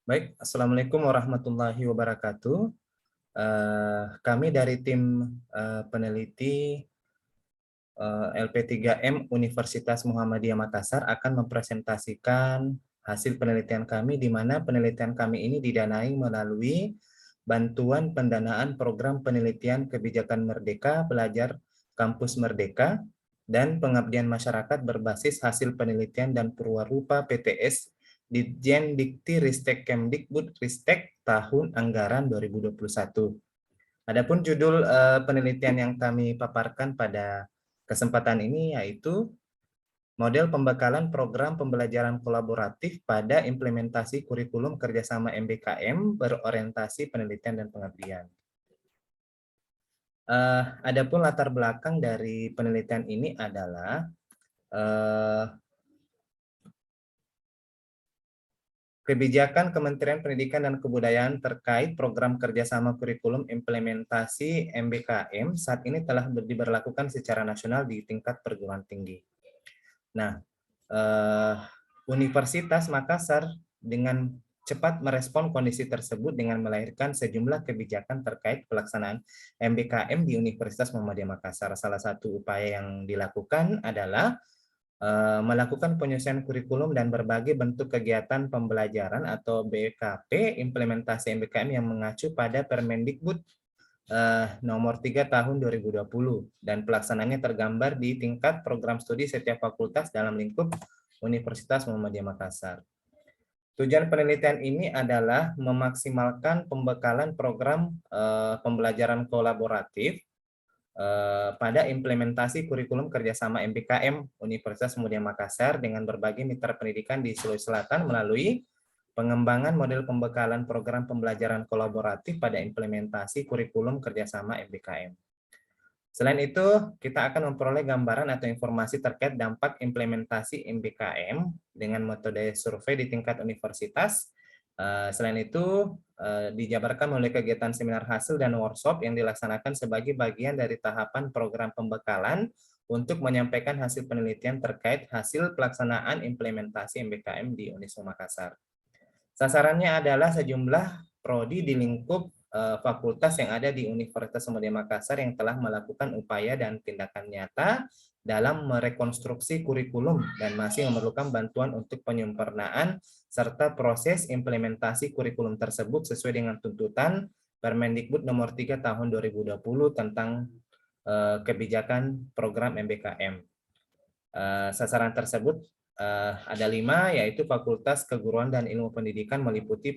Baik, Assalamualaikum warahmatullahi wabarakatuh. Kami dari tim peneliti LP3M Universitas Muhammadiyah Makassar akan mempresentasikan hasil penelitian kami, di mana penelitian kami ini didanai melalui bantuan pendanaan program penelitian kebijakan Merdeka, Belajar Kampus Merdeka, dan pengabdian masyarakat berbasis hasil penelitian dan Purwarupa PTS Ditjen Dikti Ristek Kemdikbud Ristek tahun anggaran 2021. Adapun judul penelitian yang kami paparkan pada kesempatan ini yaitu model pembekalan program pembelajaran kolaboratif pada implementasi kurikulum kerjasama MBKM berorientasi penelitian dan pengabdian. Adapun latar belakang dari penelitian ini adalah kebijakan Kementerian Pendidikan dan Kebudayaan terkait program kerjasama kurikulum implementasi MBKM saat ini telah diberlakukan secara nasional di tingkat perguruan tinggi. Nah, Universitas Makassar dengan cepat merespon kondisi tersebut dengan melahirkan sejumlah kebijakan terkait pelaksanaan MBKM di Universitas Muhammadiyah Makassar. Salah satu upaya yang dilakukan adalah melakukan penyusunan kurikulum dan berbagai bentuk kegiatan pembelajaran atau BKP implementasi MBKM yang mengacu pada Permendikbud nomor 3 tahun 2020 dan pelaksanaannya tergambar di tingkat program studi setiap fakultas dalam lingkup Universitas Muhammadiyah Makassar. Tujuan penelitian ini adalah memaksimalkan pembekalan program pembelajaran kolaboratif pada implementasi kurikulum kerjasama MBKM Universitas Muhammadiyah Makassar dengan berbagai mitra pendidikan di Sulawesi Selatan melalui pengembangan model pembekalan program pembelajaran kolaboratif pada implementasi kurikulum kerjasama MBKM. Selain itu, kita akan memperoleh gambaran atau informasi terkait dampak implementasi MBKM dengan metode survei di tingkat universitas. Selain itu, dijabarkan melalui kegiatan seminar hasil dan workshop yang dilaksanakan sebagai bagian dari tahapan program pembekalan untuk menyampaikan hasil penelitian terkait hasil pelaksanaan implementasi MBKM di Uniswa Makassar. Sasarannya adalah sejumlah prodi di lingkup fakultas yang ada di Universitas Muhammadiyah Makassar yang telah melakukan upaya dan tindakan nyata dalam merekonstruksi kurikulum dan masih memerlukan bantuan untuk penyempurnaan serta proses implementasi kurikulum tersebut sesuai dengan tuntutan Permendikbud nomor 3 tahun 2020 tentang kebijakan program MBKM. Sasaran tersebut ada 5, yaitu Fakultas Keguruan dan Ilmu Pendidikan meliputi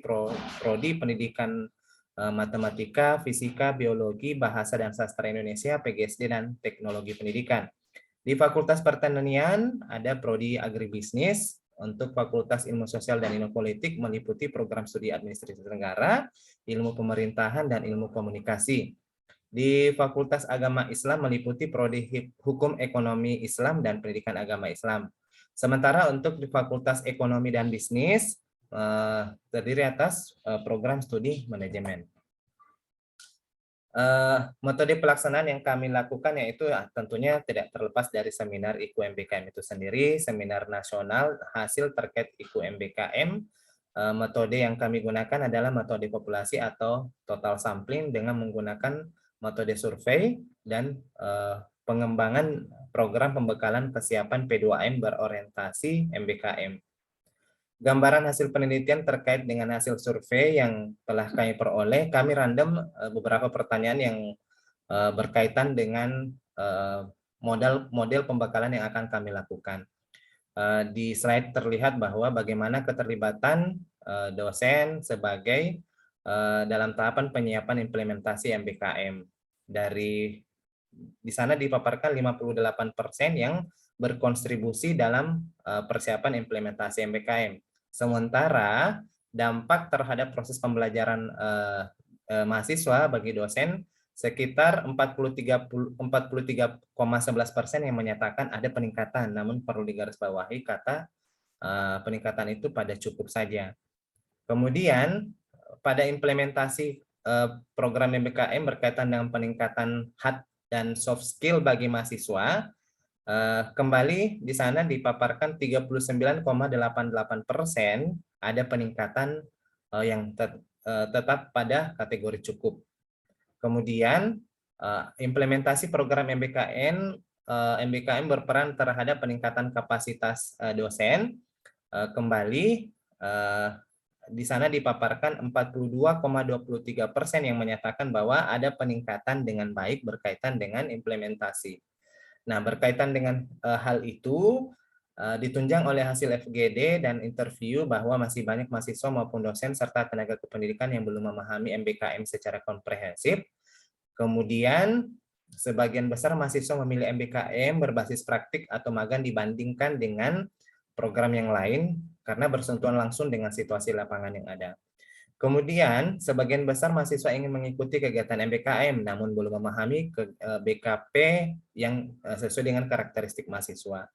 prodi pendidikan matematika, fisika, biologi, bahasa dan sastra Indonesia, PGSD, dan teknologi pendidikan. Di Fakultas Pertanian ada prodi agribisnis. Untuk Fakultas Ilmu Sosial dan Ilmu Politik meliputi program studi administrasi negara, ilmu pemerintahan, dan ilmu komunikasi. Di Fakultas Agama Islam meliputi prodi Hukum Ekonomi Islam dan Pendidikan Agama Islam. Sementara untuk di Fakultas Ekonomi dan Bisnis terdiri atas program studi manajemen. Metode pelaksanaan yang kami lakukan yaitu tentunya tidak terlepas dari seminar IKU MBKM itu sendiri, seminar nasional hasil terkait IKU MBKM. Metode yang kami gunakan adalah metode populasi atau total sampling dengan menggunakan metode survei dan pengembangan program pembekalan kesiapan P2M berorientasi MBKM. Gambaran hasil penelitian terkait dengan hasil survei yang telah kami peroleh, kami random beberapa pertanyaan yang berkaitan dengan model pembekalan yang akan kami lakukan. Di slide terlihat bahwa bagaimana keterlibatan dosen sebagai dalam tahapan penyiapan implementasi MBKM. Di sana dipaparkan 58% yang berkontribusi dalam persiapan implementasi MBKM. Sementara dampak terhadap proses pembelajaran mahasiswa bagi dosen sekitar 43,11% yang menyatakan ada peningkatan, namun perlu digarisbawahi kata peningkatan itu pada cukup saja. Kemudian pada implementasi program MBKM berkaitan dengan peningkatan hard dan soft skill bagi mahasiswa, kembali di sana dipaparkan 39,88% ada peningkatan yang tetap pada kategori cukup. Kemudian implementasi program MBKM berperan terhadap peningkatan kapasitas dosen. Kembali di sana dipaparkan 42,23% yang menyatakan bahwa ada peningkatan dengan baik berkaitan dengan implementasi. Nah, berkaitan dengan hal itu ditunjang oleh hasil FGD dan interview bahwa masih banyak mahasiswa maupun dosen serta tenaga kependidikan yang belum memahami MBKM secara komprehensif. Kemudian sebagian besar mahasiswa memilih MBKM berbasis praktik atau magang dibandingkan dengan program yang lain karena bersentuhan langsung dengan situasi lapangan yang ada. Kemudian, sebagian besar mahasiswa ingin mengikuti kegiatan MBKM namun belum memahami BKP yang sesuai dengan karakteristik mahasiswa.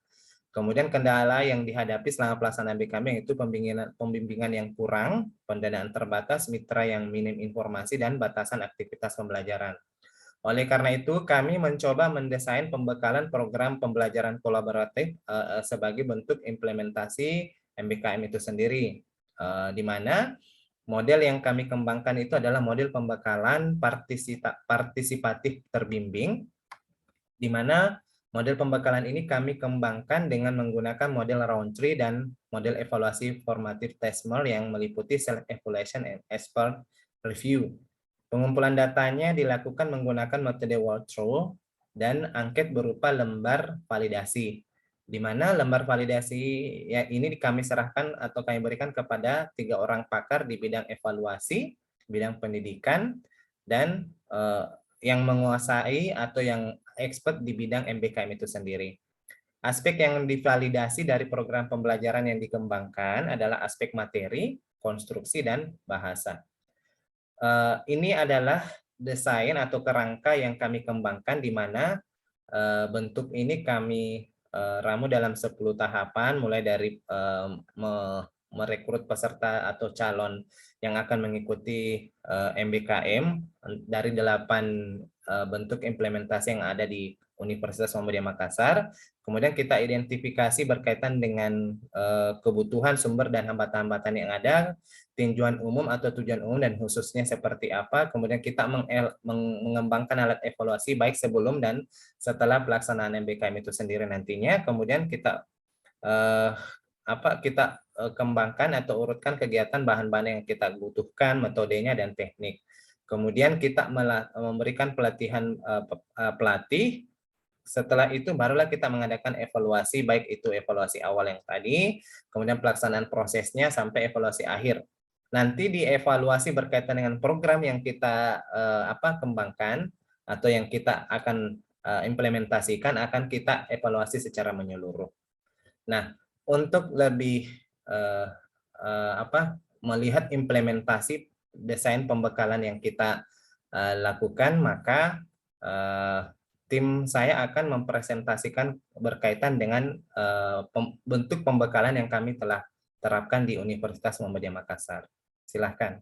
Kemudian kendala yang dihadapi selama pelaksanaan BKM yaitu pembimbingan yang kurang, pendanaan terbatas, mitra yang minim informasi, dan batasan aktivitas pembelajaran. Oleh karena itu, kami mencoba mendesain pembekalan program pembelajaran kolaboratif sebagai bentuk implementasi MBKM itu sendiri, di mana model yang kami kembangkan itu adalah model pembekalan partisipatif terbimbing, di mana model pembekalan ini kami kembangkan dengan menggunakan model round tree dan model evaluasi formatif Tesmel yang meliputi self-evaluation and expert review. Pengumpulan datanya dilakukan menggunakan metode walkthrough dan angket berupa lembar validasi, di mana lembar validasi ya ini kami serahkan atau kami berikan kepada 3 orang pakar di bidang evaluasi, bidang pendidikan, dan yang menguasai atau yang expert di bidang MBKM itu sendiri. Aspek yang divalidasi dari program pembelajaran yang dikembangkan adalah aspek materi, konstruksi, dan bahasa. Ini adalah desain atau kerangka yang kami kembangkan di mana bentuk ini kami ramu dalam 10 tahapan, mulai dari merekrut peserta atau calon yang akan mengikuti MBKM dari 8 bentuk implementasi yang ada di Universitas Muhammadiyah Makassar. Kemudian kita identifikasi berkaitan dengan kebutuhan sumber dan hambatan-hambatan yang ada, tinjauan umum atau tujuan umum dan khususnya seperti apa. Kemudian kita mengembangkan alat evaluasi baik sebelum dan setelah pelaksanaan MBKM itu sendiri nantinya. Kemudian kita kembangkan atau urutkan kegiatan bahan-bahan yang kita butuhkan, metodenya dan teknik. Kemudian kita memberikan pelatihan pelatih. Setelah itu barulah kita mengadakan evaluasi, baik itu evaluasi awal yang tadi, kemudian pelaksanaan prosesnya sampai evaluasi akhir. Nanti dievaluasi berkaitan dengan program yang kita kembangkan atau yang kita akan implementasikan, akan kita evaluasi secara menyeluruh. Nah, untuk lebih melihat implementasi desain pembekalan yang kita lakukan, maka tim saya akan mempresentasikan berkaitan dengan bentuk pembekalan yang kami telah terapkan di Universitas Muhammadiyah Makassar. Silahkan.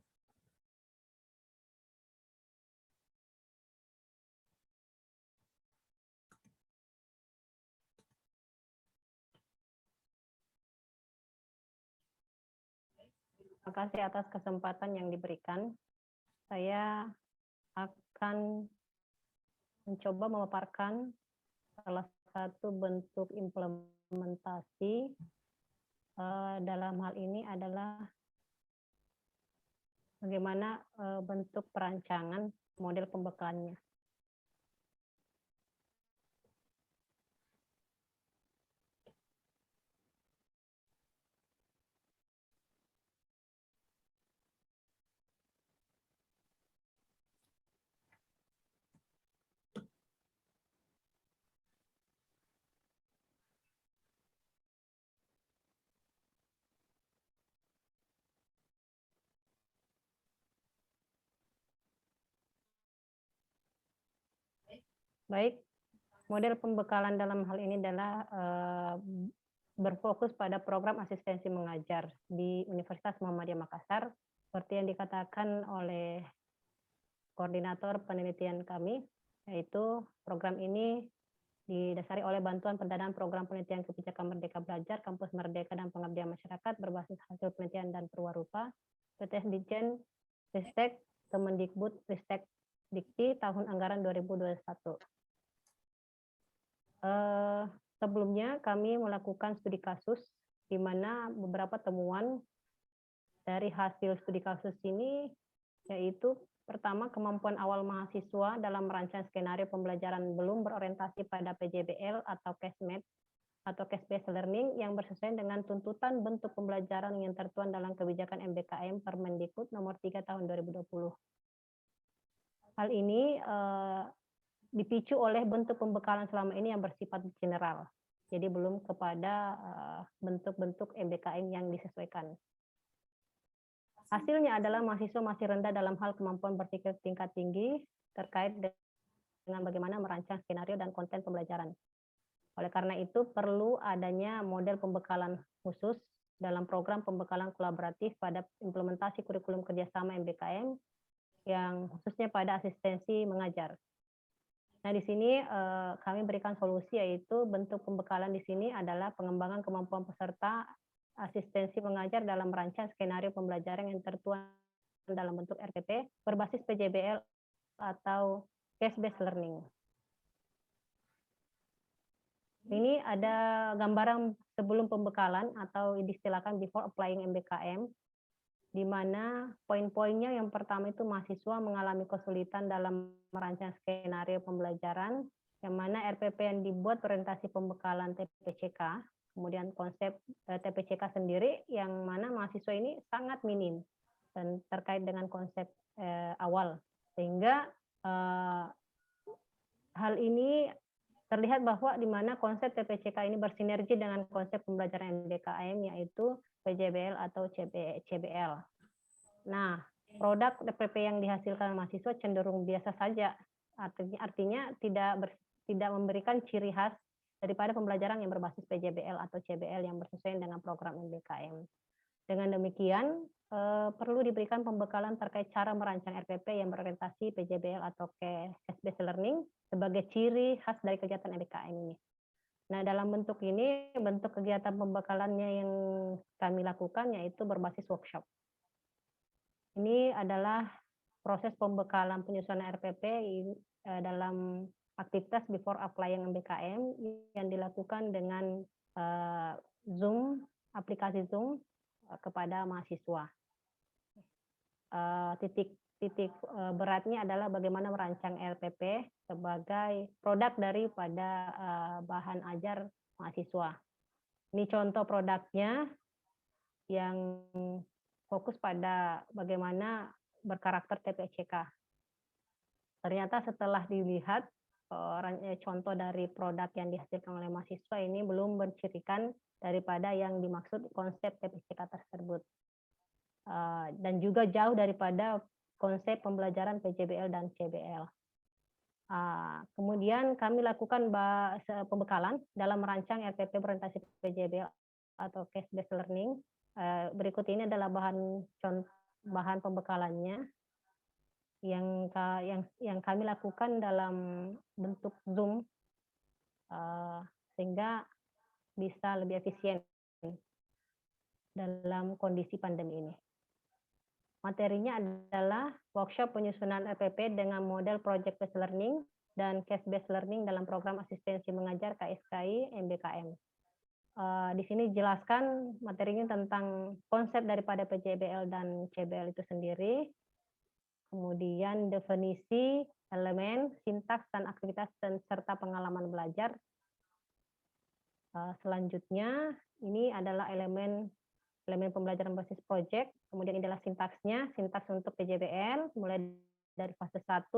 Terima kasih atas kesempatan yang diberikan. Saya akan mencoba memaparkan salah satu bentuk implementasi dalam hal ini adalah bagaimana bentuk perancangan model pembekalannya. Baik, model pembekalan dalam hal ini adalah berfokus pada program asistensi mengajar di Universitas Muhammadiyah Makassar, seperti yang dikatakan oleh koordinator penelitian kami, yaitu program ini didasari oleh bantuan pendanaan program penelitian kebijakan Merdeka Belajar, Kampus Merdeka dan Pengabdian Masyarakat berbasis hasil penelitian dan perwarupa, PTS Ditjen Ristek Kemendikbud Ristek Dikti tahun anggaran 2021. Sebelumnya kami melakukan studi kasus di mana beberapa temuan dari hasil studi kasus ini yaitu pertama, kemampuan awal mahasiswa dalam merancang skenario pembelajaran belum berorientasi pada PJBL atau CASMAT atau Case-Based Learning yang bersesuaian dengan tuntutan bentuk pembelajaran yang tertuang dalam kebijakan MBKM Permendikbud nomor 3 tahun 2020. Hal ini dipicu oleh bentuk pembekalan selama ini yang bersifat general, jadi belum kepada bentuk-bentuk MBKM yang disesuaikan. Hasilnya adalah mahasiswa masih rendah dalam hal kemampuan berpikir tingkat tinggi terkait dengan bagaimana merancang skenario dan konten pembelajaran. Oleh karena itu, perlu adanya model pembekalan khusus dalam program pembekalan kolaboratif pada implementasi kurikulum kerjasama MBKM yang khususnya pada asistensi mengajar. Nah, di sini kami berikan solusi, yaitu bentuk pembekalan di sini adalah pengembangan kemampuan peserta asistensi mengajar dalam merancang skenario pembelajaran yang tertuang dalam bentuk RPP berbasis PJBL atau Case-Based Learning. Ini ada gambaran sebelum pembekalan atau diistilahkan before applying MBKM, di mana poin-poinnya yang pertama itu mahasiswa mengalami kesulitan dalam merancang skenario pembelajaran, yang mana RPP yang dibuat orientasi pembekalan TPCK, kemudian konsep TPCK sendiri, yang mana mahasiswa ini sangat minim dan terkait dengan konsep awal, sehingga hal ini terlihat bahwa di mana konsep TPCK ini bersinergi dengan konsep pembelajaran MBKM, yaitu PJBL atau CBL. Nah, produk TPP yang dihasilkan mahasiswa cenderung biasa saja, artinya tidak memberikan ciri khas daripada pembelajaran yang berbasis PJBL atau CBL yang bersesuaian dengan program MBKM. Dengan demikian, perlu diberikan pembekalan terkait cara merancang RPP yang berorientasi PJBL atau Case-Based Learning sebagai ciri khas dari kegiatan MBKM ini. Nah, dalam bentuk ini, bentuk kegiatan pembekalannya yang kami lakukan yaitu berbasis workshop. Ini adalah proses pembekalan penyusunan RPP dalam aktivitas before applying MBKM yang dilakukan dengan Zoom, aplikasi Zoom kepada mahasiswa. Titik beratnya adalah bagaimana merancang RPP sebagai produk daripada bahan ajar mahasiswa. Ini contoh produknya yang fokus pada bagaimana berkarakter TPCK. Ternyata setelah dilihat contoh dari produk yang dihasilkan oleh mahasiswa ini belum mencirikan daripada yang dimaksud konsep TPCK tersebut. Dan juga jauh daripada konsep pembelajaran PJBL dan CBL. Kemudian kami lakukan pembekalan dalam merancang RPP berorientasi PJBL atau Case-Based Learning. Berikut ini adalah bahan pembekalannya yang kami lakukan dalam bentuk Zoom sehingga bisa lebih efisien dalam kondisi pandemi ini. Materinya adalah workshop penyusunan RPP dengan model Project-Based Learning dan Case-Based Learning dalam program asistensi mengajar KSKI MBKM. Di sini jelaskan materinya tentang konsep daripada PJBL dan CBL itu sendiri, kemudian definisi, elemen, sintaks, dan aktivitas, dan serta pengalaman belajar. Selanjutnya, ini adalah elemen pembelajaran basis project, kemudian ini adalah sintaksnya, sintaks untuk PJBL, mulai dari fase 1,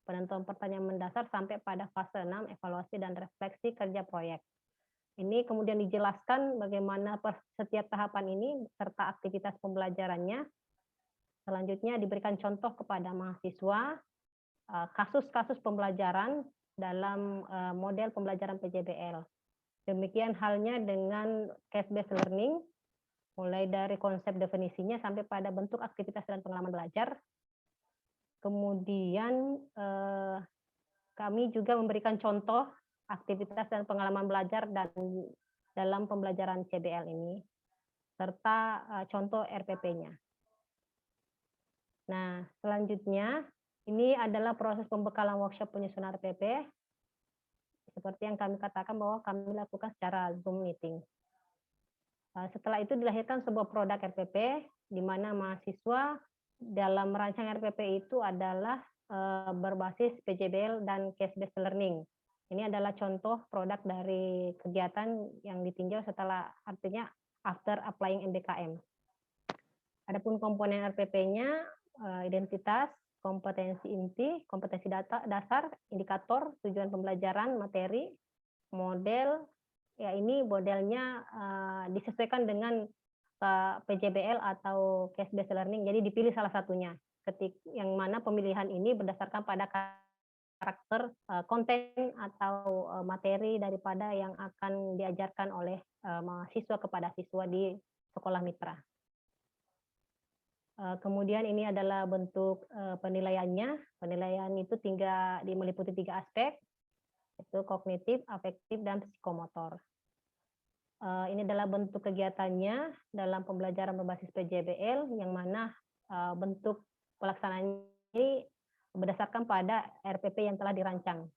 penentuan pertanyaan mendasar, sampai pada fase 6, evaluasi dan refleksi kerja proyek. Ini kemudian dijelaskan bagaimana setiap tahapan ini, serta aktivitas pembelajarannya. Selanjutnya diberikan contoh kepada mahasiswa, kasus-kasus pembelajaran dalam model pembelajaran PJBL. Demikian halnya dengan Case-Based Learning, mulai dari konsep definisinya sampai pada bentuk aktivitas dan pengalaman belajar. Kemudian kami juga memberikan contoh aktivitas dan pengalaman belajar dan dalam pembelajaran CBL ini, serta contoh RPP-nya. Nah, selanjutnya ini adalah proses pembekalan workshop penyusunan RPP. Seperti yang kami katakan bahwa kami lakukan secara Zoom meeting. Setelah itu dilahirkan sebuah produk RPP, di mana mahasiswa dalam merancang RPP itu adalah berbasis PJBL dan case-based learning. Ini adalah contoh produk dari kegiatan yang ditinjau setelah, artinya after applying MBKM. Adapun komponen RPP-nya, identitas, kompetensi inti, kompetensi dasar, indikator, tujuan pembelajaran, materi, model. Ya, ini modelnya disesuaikan dengan PJBL atau case based learning. Jadi dipilih salah satunya. Yang mana pemilihan ini berdasarkan pada karakter konten atau materi daripada yang akan diajarkan oleh mahasiswa kepada siswa di sekolah mitra. Kemudian ini adalah bentuk penilaiannya. Penilaian itu meliputi 3 aspek, yaitu kognitif, afektif, dan psikomotor. Ini adalah bentuk kegiatannya dalam pembelajaran berbasis PJBL, yang mana bentuk pelaksanaan ini berdasarkan pada RPP yang telah dirancang.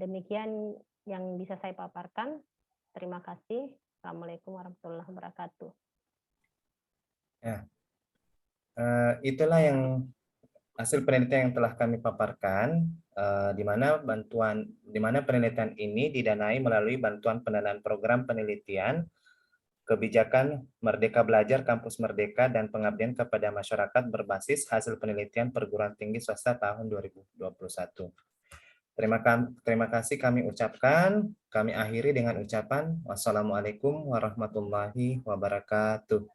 Demikian yang bisa saya paparkan. Terima kasih. Assalamualaikum warahmatullahi wabarakatuh. Ya, itulah yang hasil penelitian yang telah kami paparkan, di mana penelitian ini didanai melalui bantuan pendanaan program penelitian kebijakan Merdeka Belajar Kampus Merdeka dan pengabdian kepada masyarakat berbasis hasil penelitian perguruan tinggi swasta tahun 2021. Terima kasih kami ucapkan. Kami akhiri dengan ucapan wassalamualaikum warahmatullahi wabarakatuh.